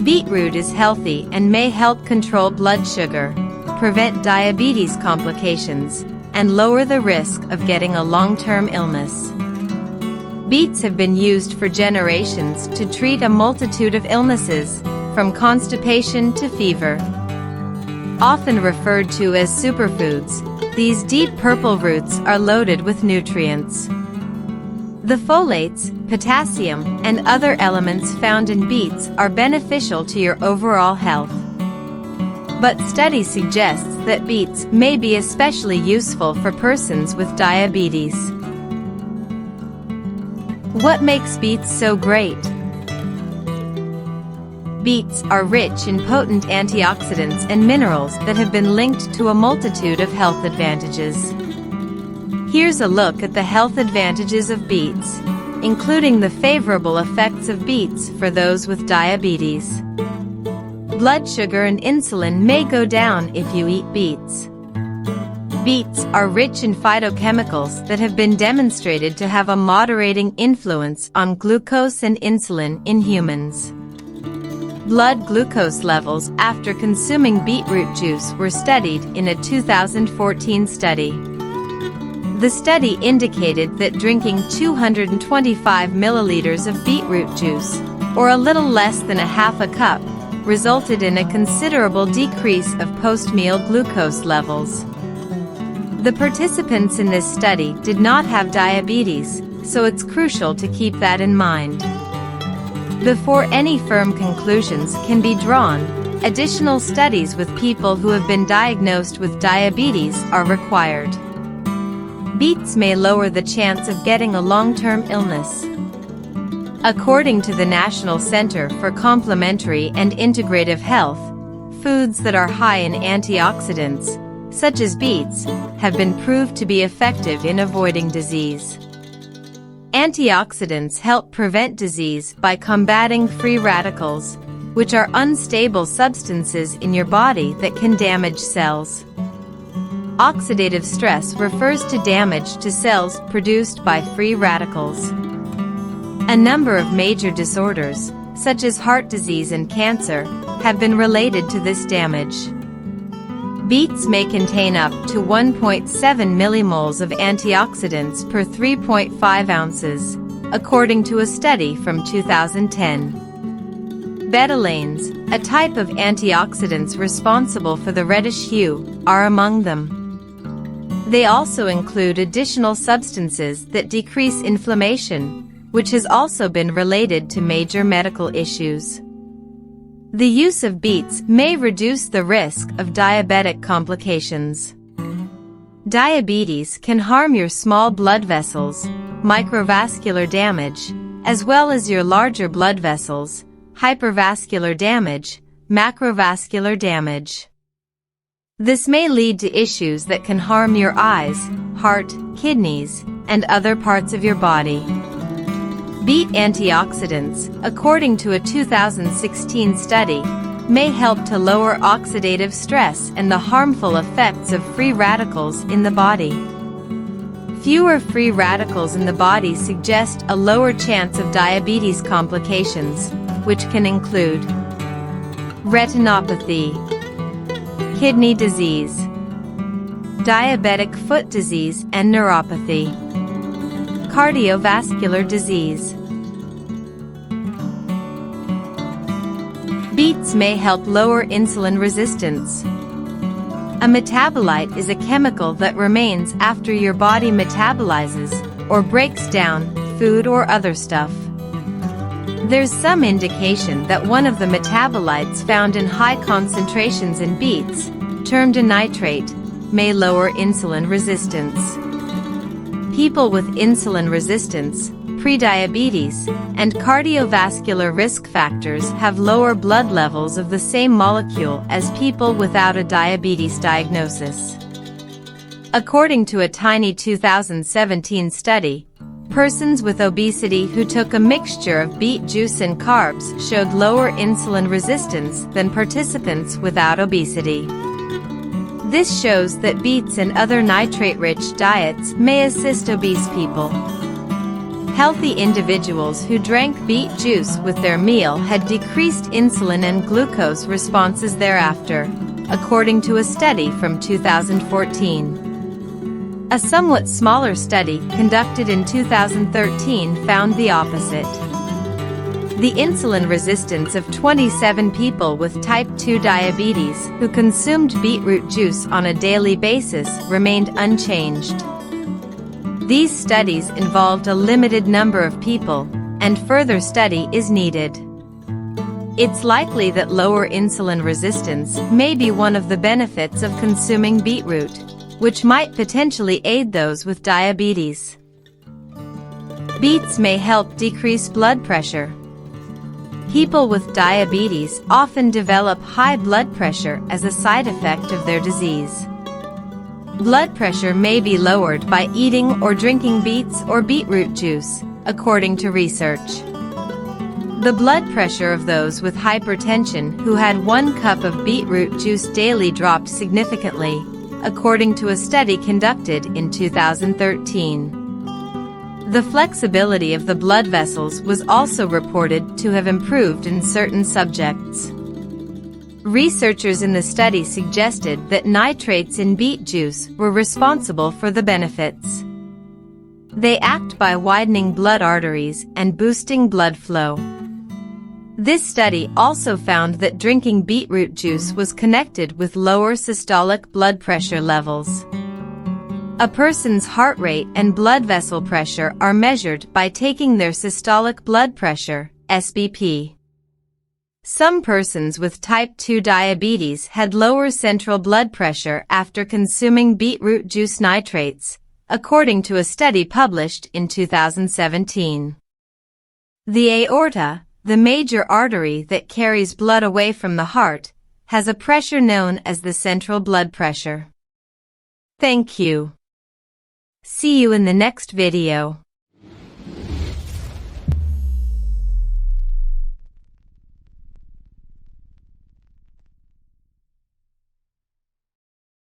Beetroot is healthy and may help control blood sugar, prevent diabetes complications, and lower the risk of getting a long-term illness. Beets have been used for generations to treat a multitude of illnesses, from constipation to fever. Often referred to as superfoods, these deep purple roots are loaded with nutrients. The folates, potassium, and other elements found in beets are beneficial to your overall health. But study suggests that beets may be especially useful for persons with diabetes. What makes beets so great? Beets are rich in potent antioxidants and minerals that have been linked to a multitude of health advantages. Here's a look at the health advantages of beets, including the favorable effects of beets for those with diabetes. Blood sugar and insulin may go down if you eat beets. Beets are rich in phytochemicals that have been demonstrated to have a moderating influence on glucose and insulin in humans. Blood glucose levels after consuming beetroot juice were studied in a 2014 study. The study indicated that drinking 225 milliliters of beetroot juice, or a little less than a half a cup, resulted in a considerable decrease of post-meal glucose levels. The participants in this study did not have diabetes, so it's crucial to keep that in mind. Before any firm conclusions can be drawn, additional studies with people who have been diagnosed with diabetes are required. Beets may lower the chance of getting a long-term illness. According to the National Center for Complementary and Integrative Health, foods that are high in antioxidants, such as beets, have been proved to be effective in avoiding disease. Antioxidants help prevent disease by combating free radicals, which are unstable substances in your body that can damage cells. Oxidative stress refers to damage to cells produced by free radicals. A number of major disorders, such as heart disease and cancer, have been related to this damage. Beets may contain up to 1.7 millimoles of antioxidants per 3.5 ounces, according to a study from 2010. Betalains, a type of antioxidants responsible for the reddish hue, are among them. They also include additional substances that decrease inflammation, which has also been related to major medical issues. The use of beets may reduce the risk of diabetic complications. Diabetes can harm your small blood vessels, microvascular damage, as well as your larger blood vessels, hypervascular damage, macrovascular damage. This may lead to issues that can harm your eyes, heart, kidneys, and other parts of your body. Beet antioxidants, according to a 2016 study, may help to lower oxidative stress and the harmful effects of free radicals in the body. Fewer free radicals in the body suggest a lower chance of diabetes complications, which can include retinopathy, kidney disease, diabetic foot disease and neuropathy, cardiovascular disease. Beets may help lower insulin resistance. A metabolite is a chemical that remains after your body metabolizes or breaks down food or other stuff. There's some indication that one of the metabolites found in high concentrations in beets, termed a nitrate, may lower insulin resistance. People with insulin resistance, prediabetes, and cardiovascular risk factors have lower blood levels of the same molecule as people without a diabetes diagnosis. According to a tiny 2017 study, persons with obesity who took a mixture of beet juice and carbs showed lower insulin resistance than participants without obesity. This shows that beets and other nitrate-rich diets may assist obese people. Healthy individuals who drank beet juice with their meal had decreased insulin and glucose responses thereafter, according to a study from 2014. A somewhat smaller study conducted in 2013 found the opposite. The insulin resistance of 27 people with type 2 diabetes who consumed beetroot juice on a daily basis remained unchanged. These studies involved a limited number of people, and further study is needed. It's likely that lower insulin resistance may be one of the benefits of consuming beetroot, which might potentially aid those with diabetes. Beets may help decrease blood pressure. People with diabetes often develop high blood pressure as a side effect of their disease. Blood pressure may be lowered by eating or drinking beets or beetroot juice, according to research. The blood pressure of those with hypertension who had 1 cup of beetroot juice daily dropped significantly, according to a study conducted in 2013. The flexibility of the blood vessels was also reported to have improved in certain subjects. Researchers in the study suggested that nitrates in beet juice were responsible for the benefits. They act by widening blood arteries and boosting blood flow. This study also found that drinking beetroot juice was connected with lower systolic blood pressure levels. A person's heart rate and blood vessel pressure are measured by taking their systolic blood pressure, SBP. Some persons with type 2 diabetes had lower central blood pressure after consuming beetroot juice nitrates, according to a study published in 2017. The aorta, the major artery that carries blood away from the heart, has a pressure known as the central blood pressure. Thank you. See you in the next video.